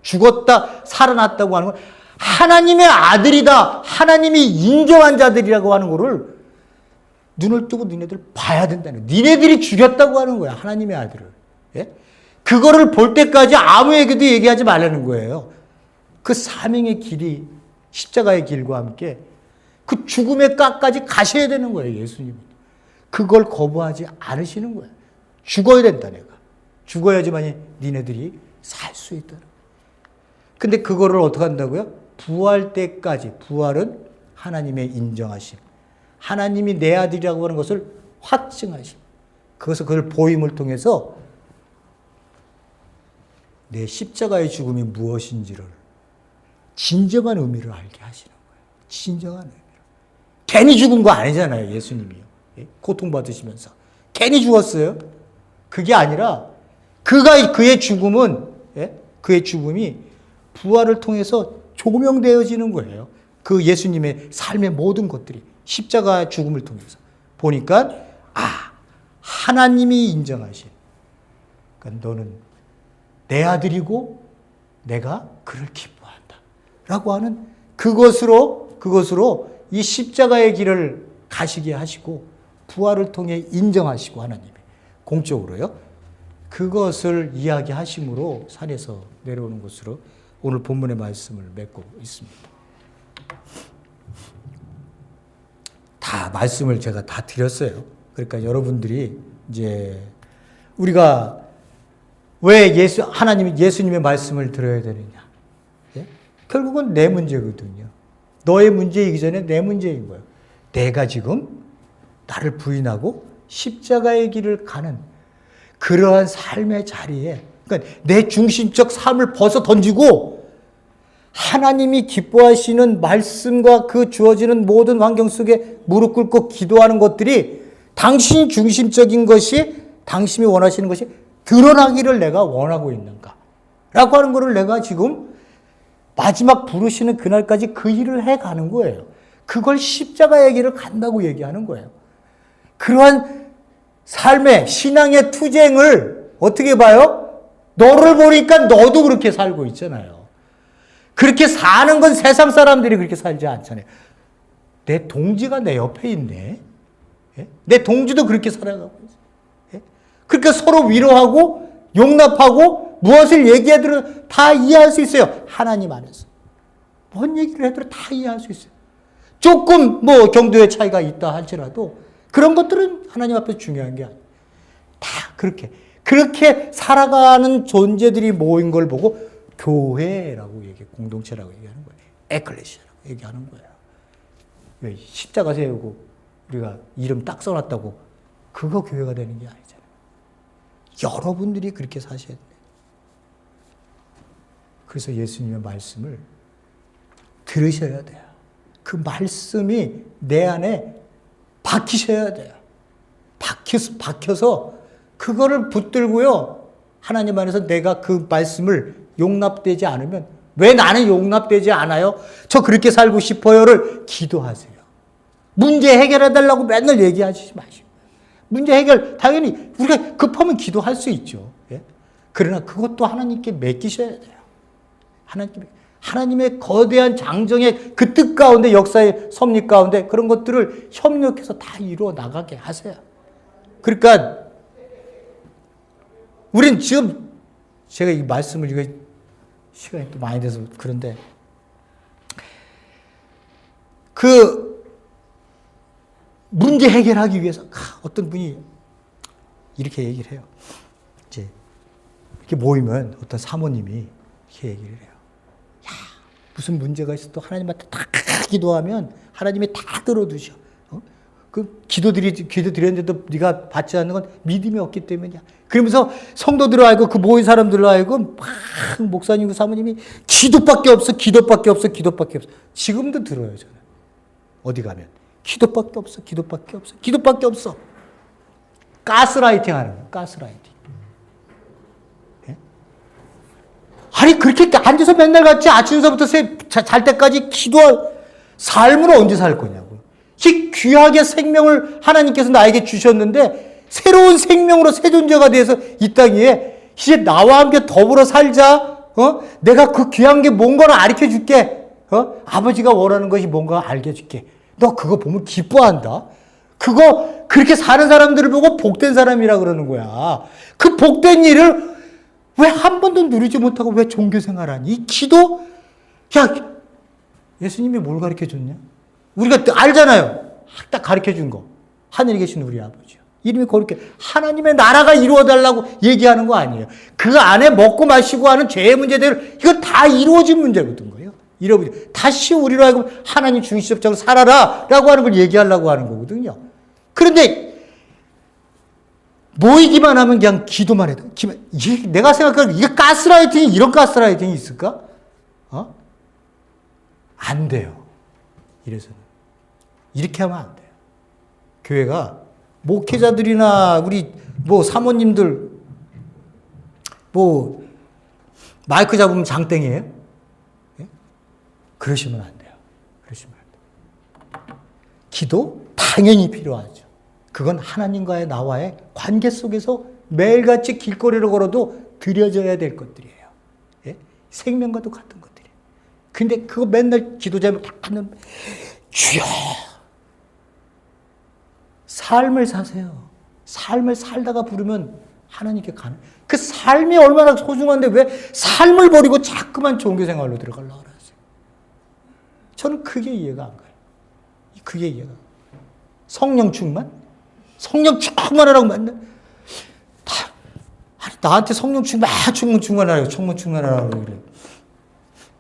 죽었다 살아났다고 하는 건 하나님의 아들이다. 하나님이 인정한 자들이라고 하는 거를 눈을 뜨고 니네들 봐야 된다는 거예요. 니네들이 죽였다고 하는 거야. 하나님의 아들을. 예? 그거를 볼 때까지 아무에게도 얘기하지 말라는 거예요. 그 사명의 길이 십자가의 길과 함께 그 죽음의 깍까지 가셔야 되는 거예요. 예수님은. 그걸 거부하지 않으시는 거예요. 죽어야 된다 내가. 죽어야지만 니네들이 살 수 있다는 거예요. 근데 그거를 어떻게 한다고요? 부활 때까지. 부활은 하나님의 인정하심. 하나님이 내 아들이라고 하는 것을 확증하심. 그걸 보임을 통해서 내 십자가의 죽음이 무엇인지를 진정한 의미를 알게 하시는 거예요. 진정한 의미를. 괜히 죽은 거 아니잖아요. 예수님이요. 고통받으시면서. 괜히 죽었어요. 그게 아니라 그의 죽음은, 그의 죽음이 부활을 통해서 조명되어지는 거예요. 그 예수님의 삶의 모든 것들이 십자가 죽음을 통해서 보니까 하나님이 인정하신, 그러니까 너는 내 아들이고 내가 그를 기뻐한다 라고 하는 그것으로 이 십자가의 길을 가시게 하시고 부활을 통해 인정하시고 하나님이 공적으로요. 그것을 이야기하심으로 산에서 내려오는 것으로 오늘 본문의 말씀을 맺고 있습니다. 다 말씀을 제가 다 드렸어요. 그러니까 여러분들이 이제 우리가 왜 예수님의 말씀을 들어야 되느냐? 예? 결국은 내 문제거든요. 너의 문제이기 전에 내 문제인 거예요. 내가 지금 나를 부인하고 십자가의 길을 가는 그러한 삶의 자리에, 그러니까 내 중심적 삶을 벗어 던지고 하나님이 기뻐하시는 말씀과 그 주어지는 모든 환경 속에 무릎 꿇고 기도하는 것들이 당신 중심적인 것이, 당신이 원하시는 것이 드러나기를 내가 원하고 있는가? 라고 하는 것을 내가 지금 마지막 부르시는 그날까지 그 일을 해가는 거예요. 그걸 십자가의 길을 간다고 얘기하는 거예요. 그러한 삶의, 신앙의 투쟁을 어떻게 봐요? 너를 보니까 너도 그렇게 살고 있잖아요. 그렇게 사는 건 세상 사람들이 그렇게 살지 않잖아요. 내 동지가 내 옆에 있네. 예? 내 동지도 그렇게 살아가고 있어요. 예? 그러니까 서로 위로하고 용납하고 무엇을 얘기해도 다 이해할 수 있어요. 하나님 안에서. 뭔 얘기를 해도 다 이해할 수 있어요. 조금 정도의 차이가 있다 할지라도 그런 것들은 하나님 앞에서 중요한 게 아니에요. 다 그렇게 살아가는 존재들이 모인 걸 보고 교회라고 공동체라고 얘기하는 거예요. 에클레시아라고 얘기하는 거예요. 왜 십자가 세우고 우리가 이름 딱 써놨다고 그거 교회가 되는 게 아니잖아요. 여러분들이 그렇게 사셔야 돼요. 그래서 예수님의 말씀을 들으셔야 돼요. 그 말씀이 내 안에 박히셔야 돼요. 박혀서 그거를 붙들고요. 하나님 안에서 내가 그 말씀을 용납되지 않으면 왜 나는 용납되지 않아요? 저 그렇게 살고 싶어요를 기도하세요. 문제 해결해달라고 맨날 얘기하시지 마시고. 문제 해결 당연히 우리가 급하면 기도할 수 있죠. 예? 그러나 그것도 하나님께 맡기셔야 돼요. 하나님의 거대한 장정의 그 뜻 가운데 역사의 섭리 가운데 그런 것들을 협력해서 다 이루어 나가게 하세요. 그러니까 우린 지금 제가 이 말씀을 이거 시간이 또 많이 돼서 그런데 그 문제 해결하기 위해서 어떤 분이 이렇게 얘기를 해요. 이제 이렇게 모이면 어떤 사모님이 이렇게 얘기를 해요. 야, 무슨 문제가 있어도 하나님한테 다 기도하면 하나님이 다 들어주셔. 그 기도드렸는데도 네가 받지 않는 건 믿음이 없기 때문이야. 그러면서 성도들로 하여금 그 모인 사람들로 하여금 막 목사님, 사모님이 기도밖에 없어. 지금도 들어요, 저는. 어디 가면. 기도밖에 없어. 가스라이팅 하는 거예요, 가스라이팅. 예? 아니, 그렇게 앉아서 맨날 같이 아침서부터 잘 때까지 기도할 삶으로 언제 살 거냐고. 이 귀하게 생명을 하나님께서 나에게 주셨는데 새로운 생명으로 새 존재가 돼서 이 땅 위에 이제 나와 함께 더불어 살자. 내가 그 귀한 게 뭔가를 가르쳐 줄게. 아버지가 원하는 것이 뭔가 알려줄게. 너 그거 보면 기뻐한다. 그거 그렇게 사는 사람들을 보고 복된 사람이라 그러는 거야. 그 복된 일을 왜 한 번도 누리지 못하고 왜 종교생활하니? 이 기도? 야, 예수님이 뭘 가르쳐 줬냐? 우리가 알잖아요. 딱 가르쳐 준 거. 하늘에 계신 우리 아버지요. 이름이 그렇게 하나님의 나라가 이루어달라고 얘기하는 거 아니에요. 그 안에 먹고 마시고 하는 죄의 문제들 이건 다 이루어진 문제거든 거예요. 다시 우리로 하여금 하나님 중심적으로 살아라 라고 하는 걸 얘기하려고 하는 거거든요. 그런데 모이기만 하면 그냥 기도만 해도 내가 생각하는 이게 가스라이팅이 이런 가스라이팅이 있을까? 안 돼요. 이래서는 이렇게 하면 안 돼요. 교회가 목회자들이나 우리 사모님들 마이크 잡으면 장땡이에요? 예? 그러시면 안 돼요. 기도 당연히 필요하죠. 그건 하나님과의 나와의 관계 속에서 매일같이 길거리를 걸어도 드려져야 될 것들이에요. 예? 생명과도 같은 것들이에요. 근데 그거 맨날 기도 제목 다 하는 주여 삶을 사세요. 삶을 살다가 부르면 하나님께 가는 그 삶이 얼마나 소중한데 왜 삶을 버리고 자꾸만 종교생활로 들어가려고 그러세요? 저는 그게 이해가 안 가요. 그게 이해가 안 가요. 성령 충만하라고 맨날 나한테 성령 충만하라고 그래.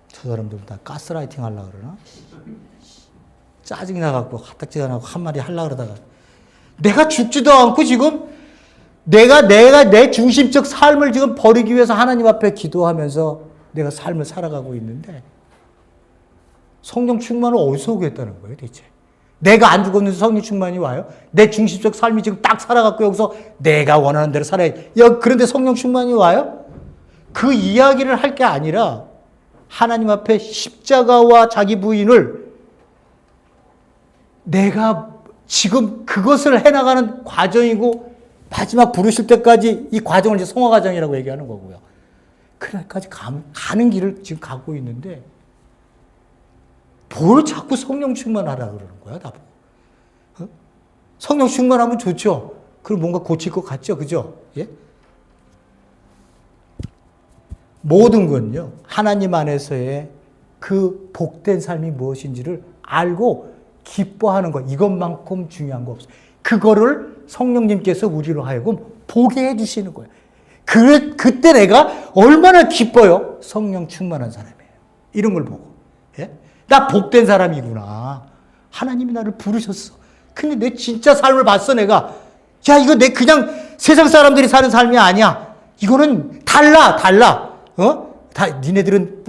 저 사람들 다 가스라이팅 하려고 그러나? 짜증이 나갖고 화딱지가 나고 한마디 하려고 그러다가 내가 죽지도 않고 지금 내가 내 중심적 삶을 지금 버리기 위해서 하나님 앞에 기도하면서 내가 삶을 살아가고 있는데 성령 충만을 어디서 오겠다는 거예요 대체? 내가 안 죽었는데 성령 충만이 와요? 내 중심적 삶이 지금 딱 살아갖고 여기서 내가 원하는 대로 살아야 돼. 그런데 성령 충만이 와요? 그 이야기를 할 게 아니라 하나님 앞에 십자가와 자기 부인을 내가 지금 그것을 해나가는 과정이고 마지막 부르실 때까지 이 과정을 이제 성화 과정이라고 얘기하는 거고요. 그날까지 가는 길을 지금 가고 있는데 뭘 자꾸 성령 충만하라 그러는 거야, 나보고. 성령 충만하면 좋죠. 그럼 뭔가 고칠 것 같죠, 그죠? 예? 모든 건요, 하나님 안에서의 그 복된 삶이 무엇인지를 알고 기뻐하는 것, 이것만큼 중요한 거 없어요. 그거를 성령님께서 우리로 하여금 보게 해주시는 거예요. 그때 내가 얼마나 기뻐요? 성령 충만한 사람이에요. 이런 걸 보고. 예? 나 복된 사람이구나. 하나님이 나를 부르셨어. 근데 내 진짜 삶을 봤어, 내가. 야, 이거 내 그냥 세상 사람들이 사는 삶이 아니야. 이거는 달라. 니네들은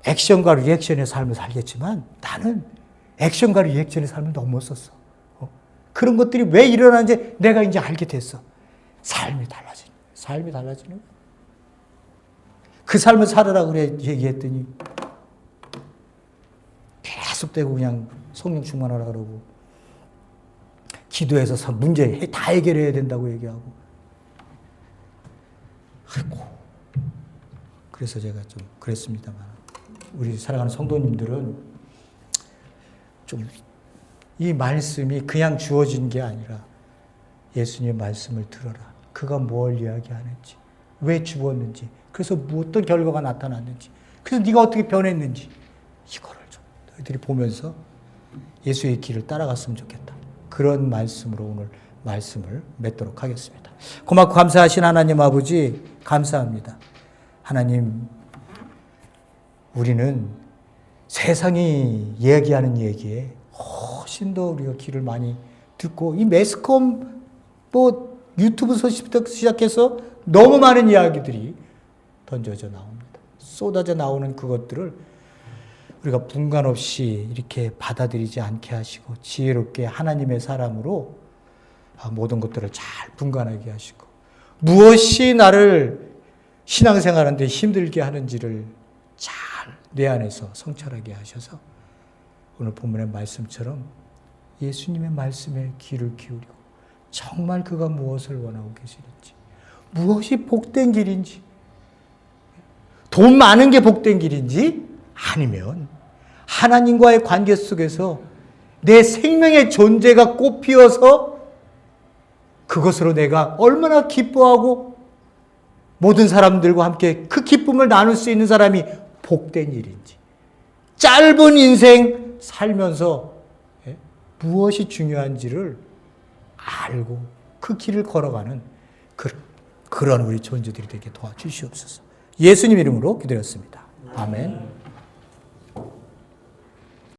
액션과 리액션의 삶을 살겠지만 나는 액션과 리액션의 삶을 너무 못 썼어. 그런 것들이 왜 일어나는지 내가 이제 알게 됐어. 삶이 달라지는 거야. 그 삶을 살아라 그래 얘기했더니 계속되고 그냥 성령 충만하라 그러고 기도해서 문제 다 해결해야 된다고 얘기하고. 아이고. 그래서 제가 좀 그랬습니다만 우리 사랑하는 성도님들은 좀 이 말씀이 그냥 주어진 게 아니라 예수님의 말씀을 들어라. 그가 뭘 이야기하는지, 왜 주었는지, 그래서 어떤 결과가 나타났는지, 그래서 네가 어떻게 변했는지 이거를 좀 너희들이 보면서 예수의 길을 따라갔으면 좋겠다. 그런 말씀으로 오늘 말씀을 맺도록 하겠습니다. 고맙고 감사하신 하나님 아버지 감사합니다. 하나님, 우리는 세상이 얘기하는 얘기에 훨씬 더 우리가 귀를 많이 듣고 이 매스컴 또 유튜브 소식부터 시작해서 너무 많은 이야기들이 던져져 나옵니다. 쏟아져 나오는 그것들을 우리가 분간 없이 이렇게 받아들이지 않게 하시고 지혜롭게 하나님의 사람으로 모든 것들을 잘 분간하게 하시고 무엇이 나를 신앙생활하는데 힘들게 하는지를 잘 내 안에서 성찰하게 하셔서 오늘 본문의 말씀처럼 예수님의 말씀에 귀를 기울이고 정말 그가 무엇을 원하고 계시는지, 무엇이 복된 길인지, 돈 많은 게 복된 길인지 아니면 하나님과의 관계 속에서 내 생명의 존재가 꽃피어서 그것으로 내가 얼마나 기뻐하고 모든 사람들과 함께 그 기쁨을 나눌 수 있는 사람이 복된 일인지, 짧은 인생 살면서 무엇이 중요한지를 알고 그 길을 걸어가는 그런 우리 존재들이 되게 도와주시옵소서. 예수님 이름으로 기도했습니다. 아멘.